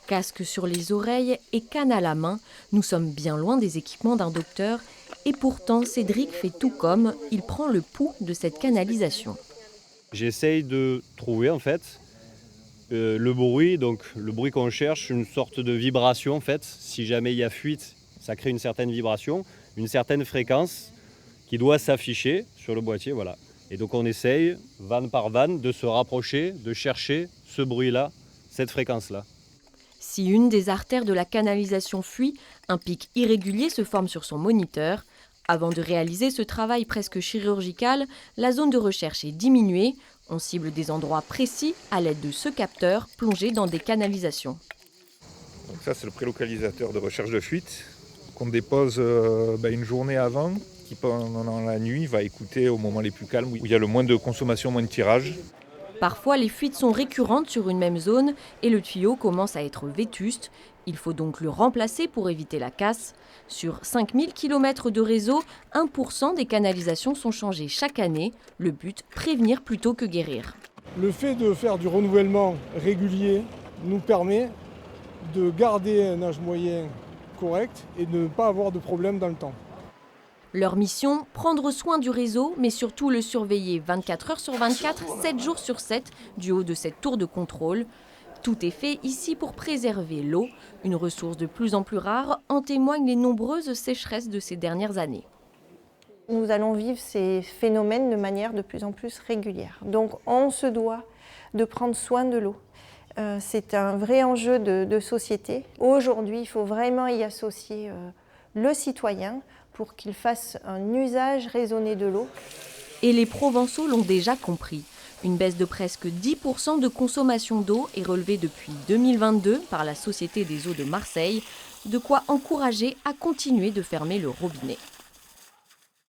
Casque sur les oreilles et canne à la main, nous sommes bien loin des équipements d'un docteur. Et pourtant, Cédric fait tout comme, il prend le pouls de cette canalisation. J'essaye de trouver en fait le bruit, donc le bruit qu'on cherche, une sorte de vibration en fait. Si jamais il y a fuite, ça crée une certaine vibration, une certaine fréquence qui doit s'afficher sur le boîtier, voilà. Et donc on essaye, vanne par vanne, de se rapprocher, de chercher ce bruit-là, cette fréquence-là. Si une des artères de la canalisation fuit, un pic irrégulier se forme sur son moniteur. Avant de réaliser ce travail presque chirurgical, la zone de recherche est diminuée. On cible des endroits précis à l'aide de ce capteur plongé dans des canalisations. Donc ça, c'est le prélocalisateur de recherche de fuite qu'on dépose une journée avant, qui pendant la nuit va écouter au moment les plus calmes, où il y a le moins de consommation, moins de tirage. Parfois, les fuites sont récurrentes sur une même zone et le tuyau commence à être vétuste. Il faut donc le remplacer pour éviter la casse. Sur 5000 km de réseau, 1% des canalisations sont changées chaque année. Le but, prévenir plutôt que guérir. Le fait de faire du renouvellement régulier nous permet de garder un âge moyen correct et de ne pas avoir de problème dans le temps. Leur mission, prendre soin du réseau, mais surtout le surveiller 24 heures sur 24, 7 jours sur 7, du haut de cette tour de contrôle. Tout est fait ici pour préserver l'eau, une ressource de plus en plus rare, en témoignent les nombreuses sécheresses de ces dernières années. Nous allons vivre ces phénomènes de manière de plus en plus régulière. Donc on se doit de prendre soin de l'eau. C'est un vrai enjeu de société. Aujourd'hui, il faut vraiment y associer le citoyen pour qu'il fasse un usage raisonné de l'eau. Et les Provençaux l'ont déjà compris. Une baisse de presque 10% de consommation d'eau est relevée depuis 2022 par la Société des eaux de Marseille, de quoi encourager à continuer de fermer le robinet.